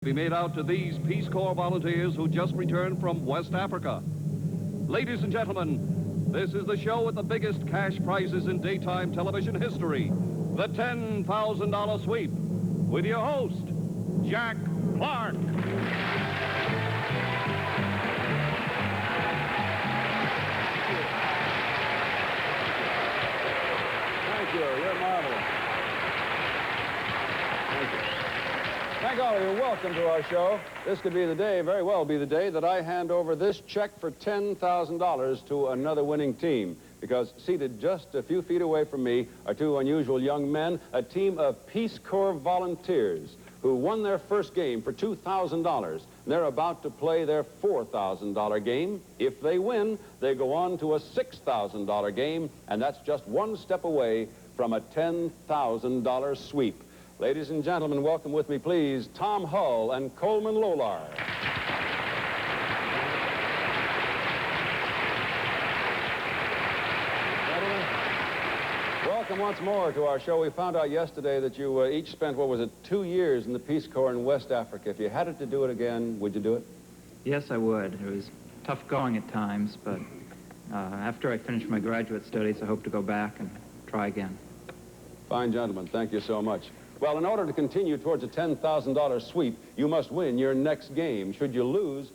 Be made out to these Peace Corps volunteers who just returned from West Africa. Ladies and gentlemen, this is the show with the biggest cash prizes in daytime television history, the $10,000 sweep, with your host, Jack Clark. Thank you. You're marvelous. Thank you. Thank all of you. Welcome to our show. This could be the day, very well be the day, that I hand over this check for $10,000 to another winning team. Because seated just a few feet away from me are two unusual young men, a team of Peace Corps volunteers who won their first game for $2,000. They're about to play their $4,000 game. If they win, they go on to a $6,000 game, and that's just one step away from a $10,000 sweep. Ladies and gentlemen, welcome with me, please, Tom Hull and Coleman Lolar. Gentlemen, welcome once more to our show. We found out yesterday that you each spent, 2 years in the Peace Corps in West Africa. If you had it to do it again, would you do it? Yes, I would. It was tough going at times, but after I finish my graduate studies, I hope to go back and try again. Fine, gentlemen. Thank you so much. Well, in order to continue towards a $10,000 sweep, you must win your next game. Should you lose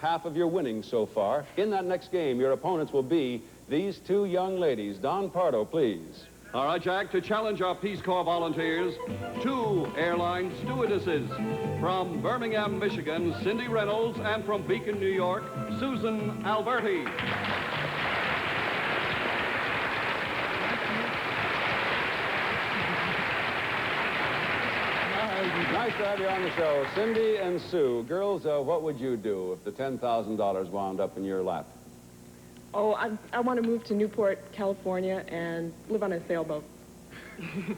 half of your winnings so far. In that next game, your opponents will be these two young ladies. Don Pardo, please. All right, Jack, to challenge our Peace Corps volunteers, two airline stewardesses. From Birmingham, Michigan, Cindy Reynolds, and from Beacon, New York, Susan Alberti. Nice to have you on the show. Cindy and Sue, girls, what would you do if the $10,000 wound up in your lap? Oh, I want to move to Newport, California, and live on a sailboat.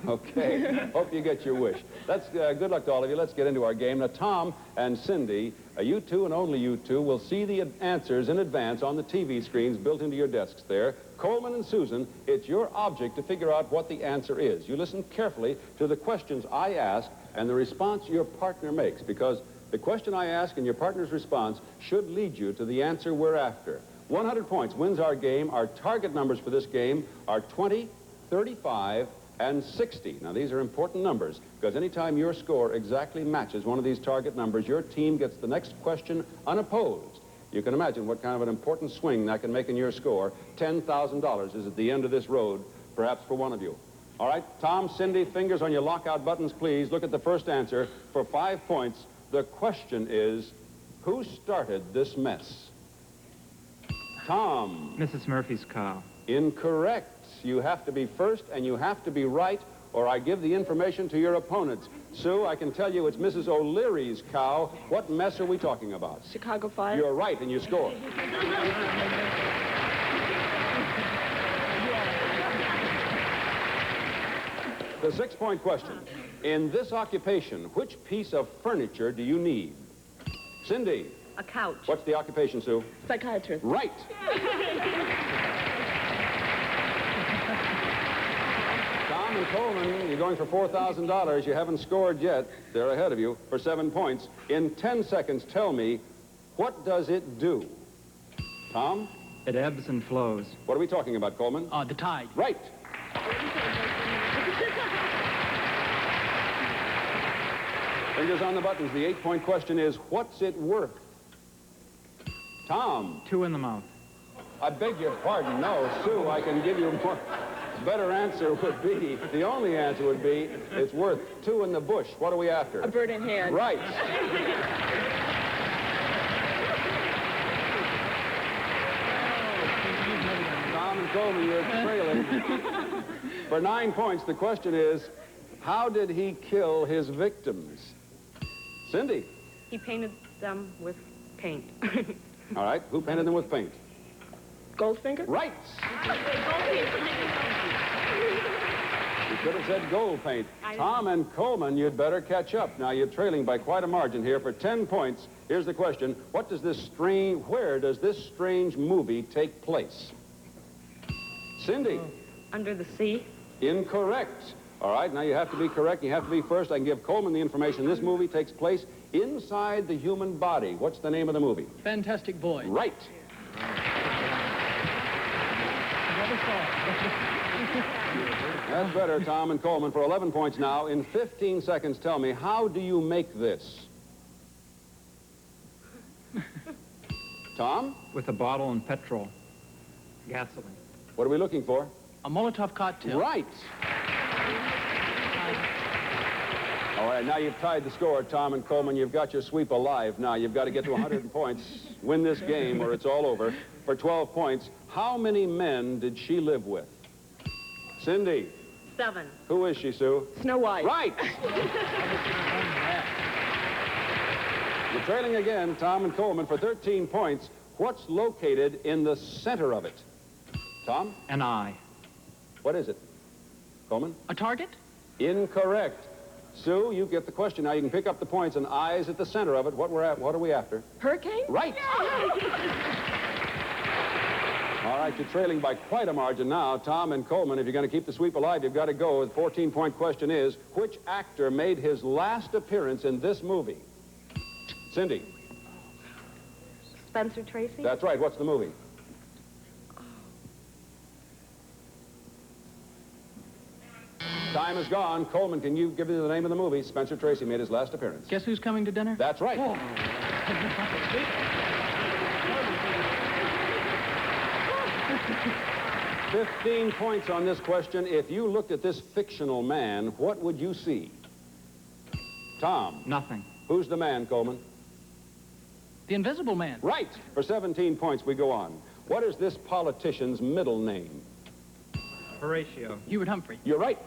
Okay. Hope you get your wish. That's good luck to all of you. Let's get into our game. Now, Tom and Cindy, you two and only you two will see the answers in advance on the TV screens built into your desks there. Coleman and Susan, it's your object to figure out what the answer is. You listen carefully to the questions I ask and the response your partner makes, because the question I ask and your partner's response should lead you to the answer we're after. 100 points wins our game. Our target numbers for this game are 20, 35, and 60. Now, these are important numbers, because anytime your score exactly matches one of these target numbers, your team gets the next question unopposed. You can imagine what kind of an important swing that can make in your score. $10,000 is at the end of this road, perhaps for one of you. All right, Tom, Cindy, fingers on your lockout buttons, please. Look at the first answer. For 5 points, the question is, who started this mess? Tom. Mrs. Murphy's cow. Incorrect. You have to be first and you have to be right, or I give the information to your opponents. Sue, I can tell you it's Mrs. O'Leary's cow. What mess are we talking about? Chicago Fire? You're right, and you score. The 6-point question. In this occupation, which piece of furniture do you need? Cindy. A couch. What's the occupation, Sue? Psychiatrist. Right. Tom and Coleman, you're going for $4,000. You haven't scored yet. They're ahead of you for 7 points. In 10 seconds, tell me, what does it do? Tom? It ebbs and flows. What are we talking about, Coleman? The tide. Right. Fingers on the buttons. The 8-point question is, what's it worth? Tom. 2 in the mouth. I beg your pardon. No, Sue, I can give you a more better answer would be, the only answer would be, it's worth 2 in the bush. What are we after? A bird in hand. Right. Tom and Coleman, you're trailing. For 9 points, the question is, how did he kill his victims? Cindy. He painted them with paint. All right, who painted them with paint? Goldfinger? Right. You could have said gold paint. Tom and Coleman, you'd better catch up. Now, you're trailing by quite a margin here for 10 points. Here's the question. Where does this strange movie take place? Cindy. Under the sea? Incorrect. All right, now you have to be correct. You have to be first. I can give Coleman the information. This movie takes place inside the human body. What's the name of the movie? Fantastic Voyage. Right. That's better, Tom and Coleman, for 11 points now. In 15 seconds, tell me, how do you make this? Tom? With a bottle and petrol. Gasoline. What are we looking for? A Molotov cocktail. Right. All right, now you've tied the score, Tom and Coleman. You've got your sweep alive. Now you've got to get to 100 points, win this game, or it's all over. For 12 points, how many men did she live with? Cindy. 7. Who is she, Sue? Snow White. Right. You're trailing again, Tom and Coleman, for 13 points. What's located in the center of it? Tom? An eye. What is it? Coleman? A target? Incorrect. Sue, you get the question now. You can pick up the points, and eyes at the center of it. What are we after? Hurricane? Right. All right, you're trailing by quite a margin now. Tom and Coleman, if you're going to keep the sweep alive, you've got to go. The 14-point question is, which actor made his last appearance in this movie? Cindy. Spencer Tracy? That's right. What's the movie? Time is gone. Coleman, can you give me the name of the movie? Spencer Tracy made his last appearance. Guess who's coming to dinner? That's right. Oh. 15 points on this question. If you looked at this fictional man, what would you see? Tom. Nothing. Who's the man, Coleman? The Invisible Man. Right. For 17 points, we go on. What is this politician's middle name? Horatio. Hubert Humphrey. You're right.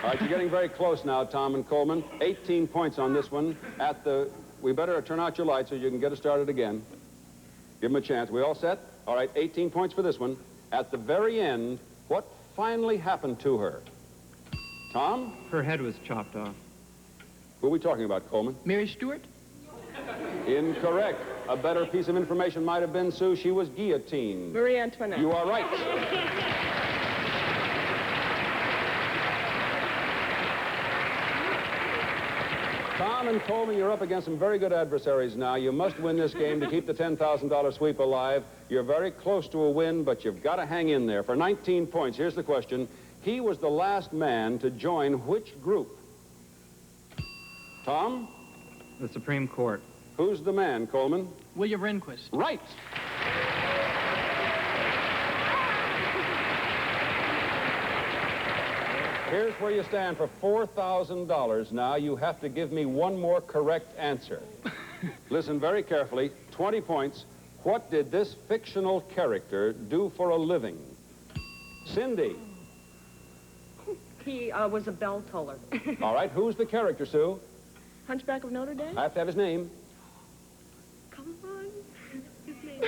All right, you're getting very close now, Tom and Coleman. 18 points on this one. We better turn out your lights so you can get us started again. Give them a chance. We all set? All right, 18 points for this one. At the very end, what finally happened to her? Tom? Her head was chopped off. Who are we talking about, Coleman? Mary Stewart? Incorrect. A better piece of information might have been, Sue, she was guillotined. Marie Antoinette. You are right. Tom and Coleman, you're up against some very good adversaries now. You must win this game to keep the $10,000 sweep alive. You're very close to a win, but you've got to hang in there. For 19 points, here's the question. He was the last man to join which group? Tom? The Supreme Court. Who's the man, Coleman? William Rehnquist. Right. Here's where you stand for $4,000 now. You have to give me one more correct answer. Listen very carefully. 20 points. What did this fictional character do for a living? Cindy. He was a bell toller. All right, who's the character, Sue? Hunchback of Notre Dame? I have to have his name. Come on. His name.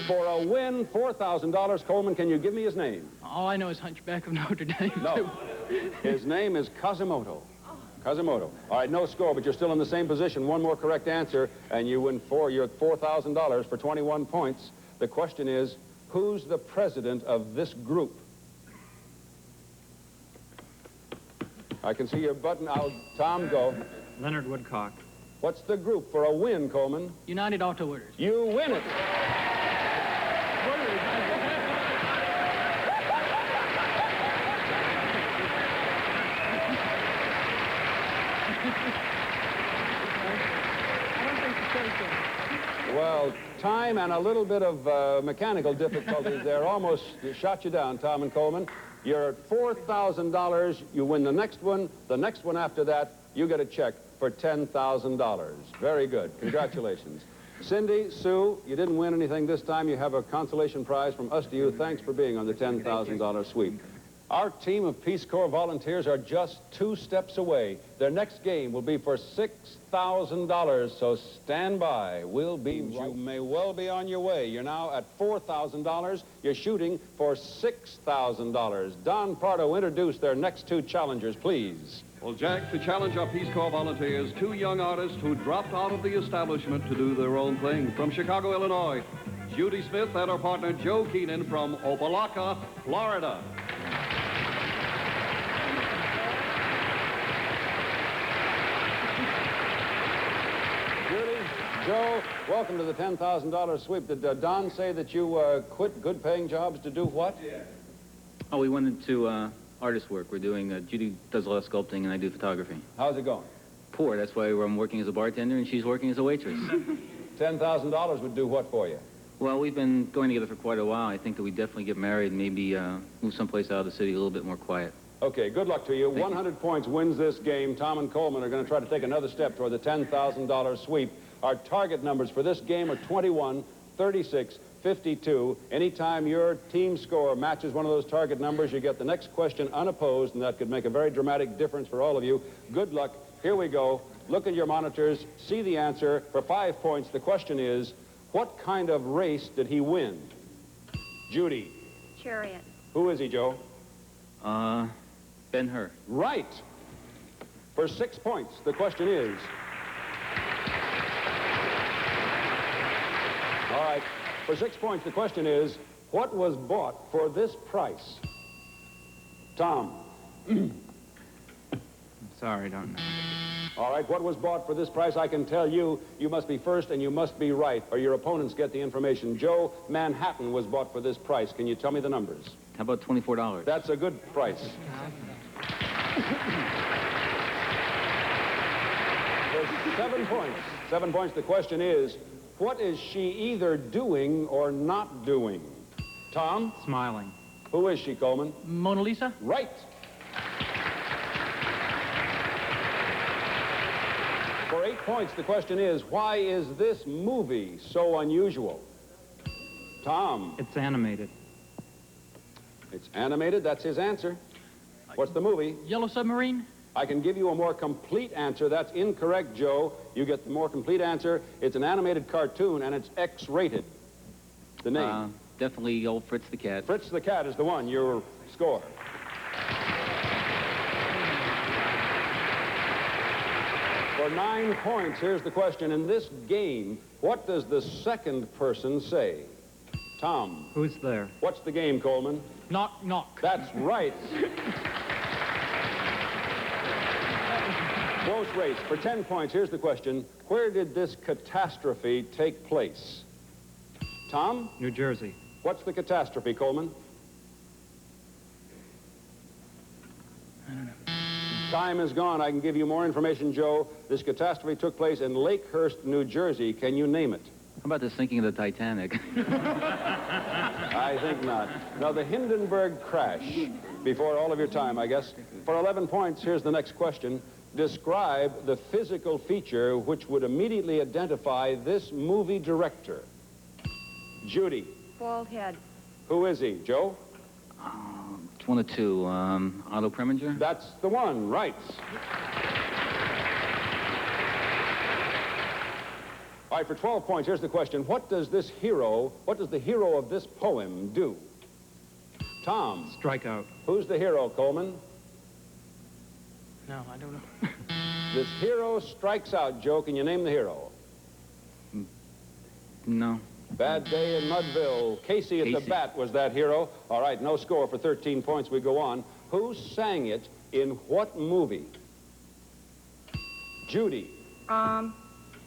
For a win, $4,000, Coleman, can you give me his name? All I know is Hunchback of Notre Dame. No. His name is Quasimodo. Quasimodo. All right, no score, but you're still in the same position. One more correct answer, and you win your $4,000 for 21 points. The question is, who's the president of this group? I can see your button. Tom, go. Leonard Woodcock. What's the group for a win, Coleman? United Auto Workers. You win it. Well, time and a little bit of mechanical difficulties there almost shot you down, Tom and Coleman. You're at $4,000. You win the next one. The next one after that, you get a check for $10,000. Very good. Congratulations. Cindy, Sue, you didn't win anything this time. You have a consolation prize from us to you. Thanks for being on the $10,000 sweep. Our team of Peace Corps volunteers are just 2 steps away. Their next game will be for $6,000, so stand by. We'll be right. You may well be on your way. You're now at $4,000. You're shooting for $6,000. Don Pardo, introduce their next 2 challengers, please. Well, Jack, to challenge our Peace Corps volunteers, 2 young artists who dropped out of the establishment to do their own thing. From Chicago, Illinois, Judy Smith and her partner Joe Keenan from Opelika, Florida. Joe, welcome to the $10,000 sweep. Did Don say that you quit good-paying jobs to do what? Oh, we went into artist work. We're doing, Judy does a lot of sculpting and I do photography. How's it going? Poor, that's why I'm working as a bartender and she's working as a waitress. $10,000 would do what for you? Well, we've been going together for quite a while. I think that we definitely get married and maybe move someplace out of the city a little bit more quiet. Okay, good luck to you. 100 points wins this game. Tom and Coleman are going to try to take another step toward the $10,000 sweep. Our target numbers for this game are 21, 36, 52. Anytime your team score matches one of those target numbers, you get the next question unopposed, and that could make a very dramatic difference for all of you. Good luck. Here we go. Look at your monitors. See the answer. For 5 points, the question is, what kind of race did he win? Judy. Chariot. Who is he, Joe? Ben-Hur. Right. For 6 points, the question is... All right. For 6 points, the question is, what was bought for this price? Tom. Sorry, I don't know. All right, what was bought for this price? I can tell you, you must be first and you must be right, or your opponents get the information. Joe, Manhattan was bought for this price. Can you tell me the numbers? How about $24? That's a good price. For 7 points. 7 points, the question is, what is she either doing or not doing? Tom? Smiling. Who is she, Coleman? Mona Lisa? Right. For 8 points, the question is, why is this movie so unusual? Tom? It's animated. It's animated, that's his answer. What's the movie? Yellow Submarine? I can give you a more complete answer. That's incorrect, Joe. You get the more complete answer. It's an animated cartoon, and it's X-rated. The name? Definitely old Fritz the Cat. Fritz the Cat is the one. Your score. For 9 points, here's the question. In this game, what does the second person say? Tom. Who's there? What's the game, Coleman? Knock, knock. That's right. Close race. For 10 points, here's the question. Where did this catastrophe take place? Tom? New Jersey. What's the catastrophe, Coleman? I don't know. Time is gone. I can give you more information, Joe. This catastrophe took place in Lakehurst, New Jersey. Can you name it? How about the sinking of the Titanic? I think not. Now, the Hindenburg crash. Before all of your time, I guess. For 11 points, here's the next question. Describe the physical feature which would immediately identify this movie director. Judy. Bald head. Who is he? Joe? It's one of two. Otto Preminger? That's the one, right. All right, for 12 points, here's the question. What does the hero of this poem do? Tom. Strikeout. Who's the hero, Coleman? No, I don't know. This hero strikes out, Joe. Can you name the hero? No. Bad Day in Mudville. Casey at the Casey. bat was that hero. All right, no score for 13 points. We go on. Who sang it in what movie? Judy.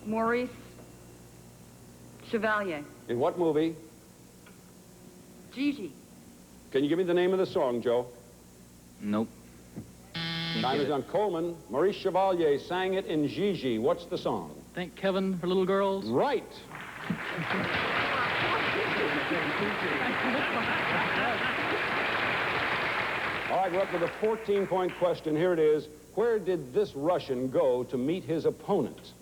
Maurice Chevalier. In what movie? Gigi. Can you give me the name of the song, Joe? Nope. Can't Time get is it. on. Coleman. Maurice Chevalier sang it in Gigi. What's the song? Thank Kevin for little girls. Right. All right, we're up to the 14-point question. Here it is. Where did this Russian go to meet his opponent?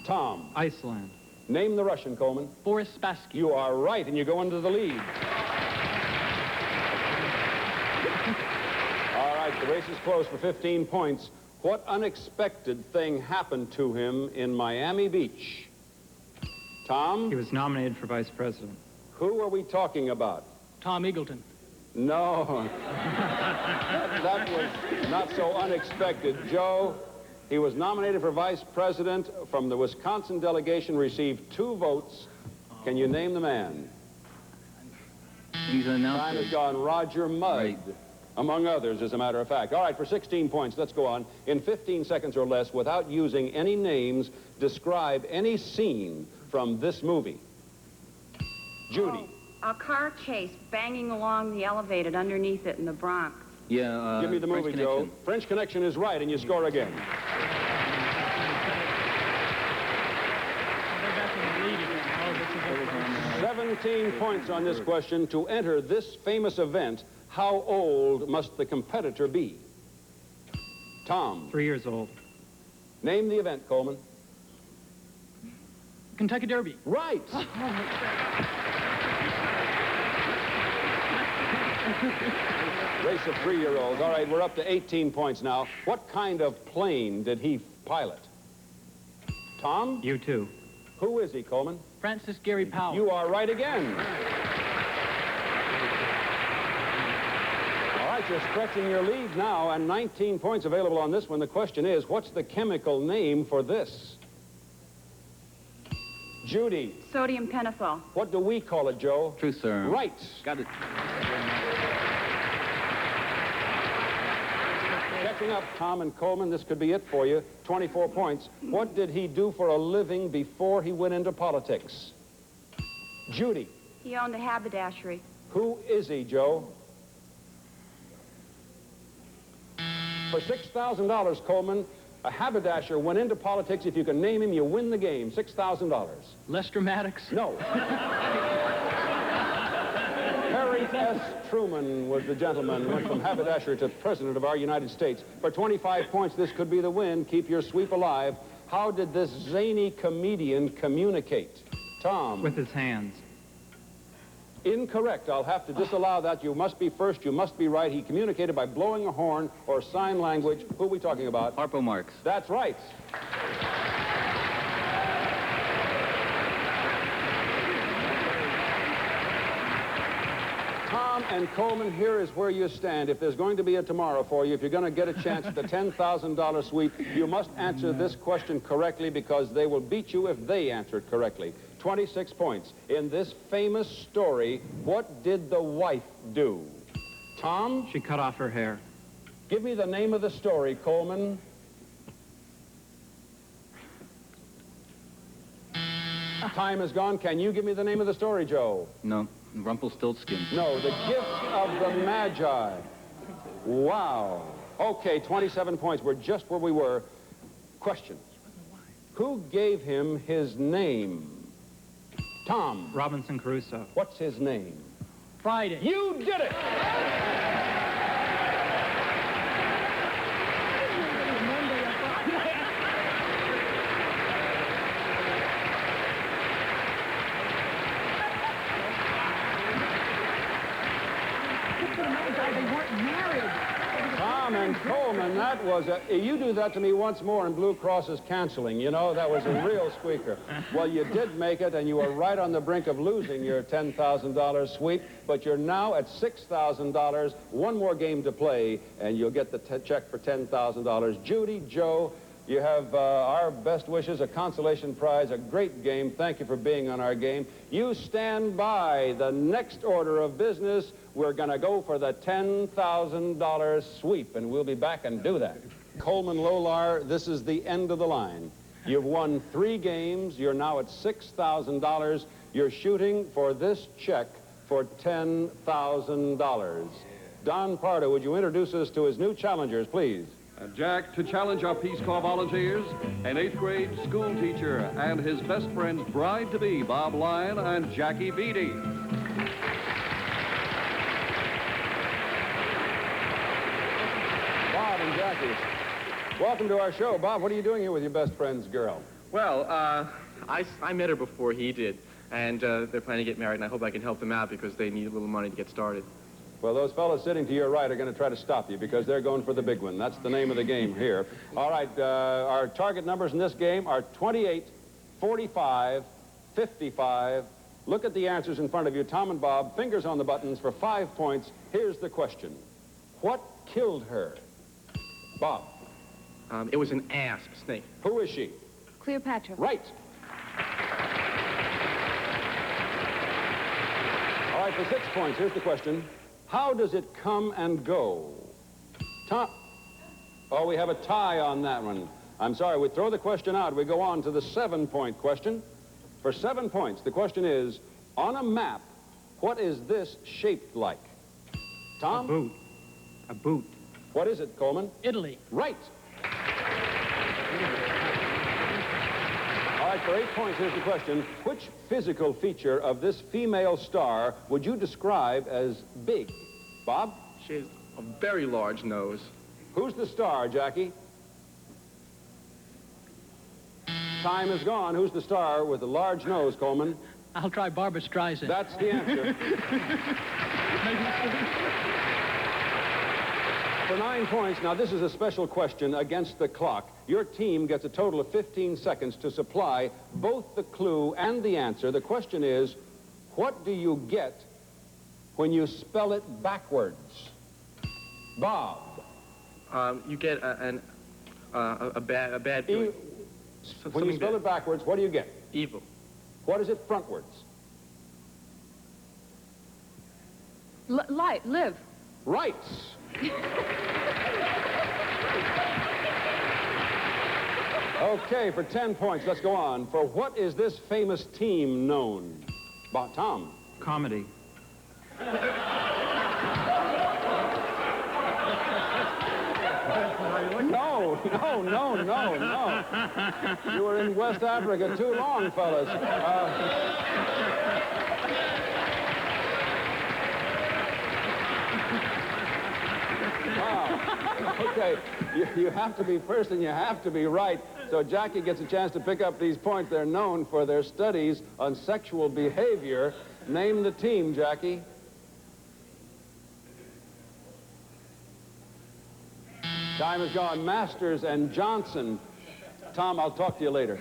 Tom. Iceland. Name the Russian, Coleman. Boris Spassky. You are right, and you go into the lead. All right, the race is close for 15 points. What unexpected thing happened to him in Miami Beach? Tom? He was nominated for vice president. Who are we talking about? Tom Eagleton. No. That was not so unexpected. Joe, he was nominated for vice president from the Wisconsin delegation, received 2 votes. Can you name the man? He's an Time has announcer. gone. Roger Mudd. Right. Among others, as a matter of fact. All right, for 16 points, let's go on. In 15 seconds or less, without using any names, describe any scene from this movie. Judy. A car chase banging along the elevated underneath it in the Bronx. Yeah, Give me the French movie, Connection. Joe. French Connection is right, and you score again. They're back in the lead again. Oh, this is 17 points on this question. To enter this famous event, how old must the competitor be? Tom. 3 years old. Name the event, Coleman. Kentucky Derby. Right. Race of 3-year-olds. All right, we're up to 18 points now. What kind of plane did he pilot? Tom? You too. Who is he, Coleman? Francis Gary Powell. You are right again. All right, you're stretching your lead now, and 19 points available on this one. The question is, what's the chemical name for this? Judy. Sodium pentothal. What do we call it, Joe? Truth serum. Right. Got it. Catching up, Tom and Coleman, this could be it for you. 24 points. What did he do for a living before he went into politics? Judy. He owned a haberdashery. Who is he, Joe? For $6,000, Coleman, a haberdasher went into politics. If you can name him, you win the game. $6,000. Lester Maddox. No. Harry S. Truman was the gentleman, went from haberdasher to president of our United States. For 25 points, this could be the win. Keep your sweep alive. How did this zany comedian communicate? Tom. With his hands. Incorrect. I'll have to disallow that. You must be first. You must be right. He communicated by blowing a horn or sign language. Who are we talking about? Harpo Marx. That's right. Tom and Coleman, here is where you stand. If there's going to be a tomorrow for you, if you're going to get a chance at the $10,000 sweep, you must answer this question correctly because they will beat you if they answer it correctly. 26 points. In this famous story, what did the wife do? Tom? She cut off her hair. Give me the name of the story, Coleman. Time is gone. Can you give me the name of the story, Joe? No, Rumpelstiltskin. No, The Gift of the Magi. Wow. Okay, 27 points. We're just where we were. Question. Who gave him his name? Tom. Robinson Crusoe. What's his name? Friday. You did it! Tom and Coleman, that was a... You do that to me once more and Blue Cross is canceling, you know? That was a real squeaker. Well, you did make it, and you were right on the brink of losing your $10,000 sweep, but you're now at $6,000. One more game to play, and you'll get the check for $10,000. Judy, Joe, you have our best wishes, a consolation prize, a great game. Thank you for being on our game. You stand by. The next order of business, we're going to go for the $10,000 sweep, and we'll be back and do that. Coleman Lolar, this is the end of the line. You've won 3 games. You're now at $6,000. You're shooting for this check for $10,000. Don Pardo, would you introduce us to his new challengers, please? Jack, to challenge our Peace Corps volunteers, an 8th grade school teacher and his best friend's bride-to-be, Bob Lyon and Jackie Beatty. Bob and Jackie, welcome to our show. Bob, what are you doing here with your best friend's girl? Well, I met her before he did, and they're planning to get married, and I hope I can help them out because they need a little money to get started. Well, those fellows sitting to your right are going to try to stop you because they're going for the big one. That's the name of the game here. All right, our target numbers in this game are 28, 45, 55. Look at the answers in front of you. Tom and Bob, fingers on the buttons for 5 points. Here's the question. What killed her? Bob. It was an asp snake. Who is she? Cleopatra. Right. All right, for 6 points, here's the question. How does it come and go? Tom? Oh, we have a tie on that one. I'm sorry, we throw the question out. We go on to the 7-point question. For 7 points, the question is, on a map, what is this shaped like? Tom? A boot. A boot. What is it, Coleman? Italy. Right. All right, for 8 points, here's the question. Which physical feature of this female star would you describe as big? Bob? She has a very large nose. Who's the star, Jackie? Time is gone. Who's the star with the large nose, Coleman? I'll try Barbra Streisand. That's the answer. For 9 points, now this is a special question against the clock. Your team gets a total of 15 seconds to supply both the clue and the answer. The question is, what do you get when you spell it backwards? Bob. You get a bad feeling. When you spell it backwards, what do you get? Evil. What is it frontwards? Live. Right. Okay, for 10 points, let's go on. For what is this famous team known? Tom. Comedy. No. You were in West Africa too long, fellas. Wow. Okay, you have to be first and you have to be right. So Jackie gets a chance to pick up these points. They're known for their studies on sexual behavior. Name the team, Jackie. Time is gone. Masters and Johnson. Tom, I'll talk to you later.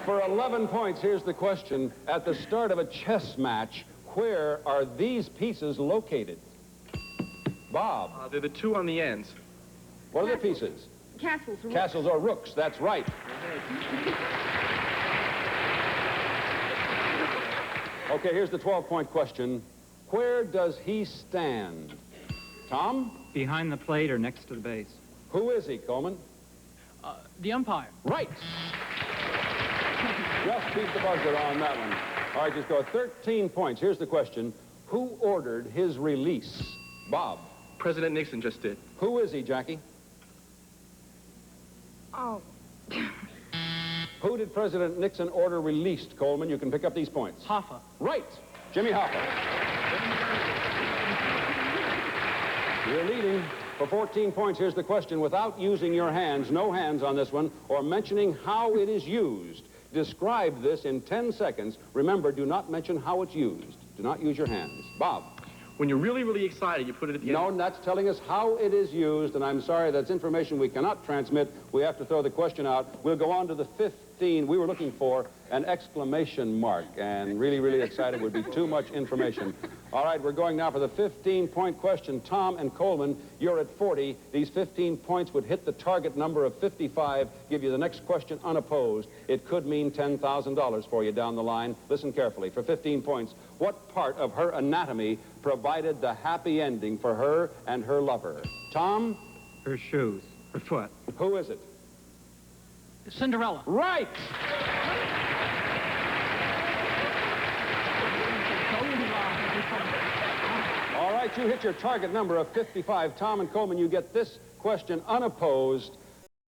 For 11 points, here's the question. At the start of a chess match, where are these pieces located? Bob. They're the two on the ends. What are the pieces? Castles. Castles or rooks, that's right. Okay, here's the 12-point question. Where does he stand? Tom? Behind the plate or next to the base. Who is he, Coleman? The umpire. Right. Just beat the buzzer on that one. All right, just go 13 points. Here's the question. Who ordered his release? Bob. President Nixon just did. Who is he, Jackie? Oh. Who did President Nixon order released, Coleman? You can pick up these points. Hoffa. Right. Jimmy Hoffa. You're leading for 14 points. Here's the question. Without using your hands, no hands on this one, or mentioning how it is used, describe this in 10 seconds. Remember, do not mention how it's used. Do not use your hands. Bob. When you're really, really excited, you put it at the No, end. that's telling us how it is used, and I'm sorry, that's information we cannot transmit. We have to throw the question out. We'll go on to the 15. We were looking for an exclamation mark, and really, really excited would be too much information. All right, we're going now for the 15-point question. Tom and Coleman, you're at 40. These 15 points would hit the target number of 55, give you the next question unopposed. It could mean $10,000 for you down the line. Listen carefully. For 15 points, what part of her anatomy provided the happy ending for her and her lover? Tom? Her shoes. Her foot. Who is it? Cinderella. Right! All right, you hit your target number of 55. Tom and Coleman, you get this question unopposed.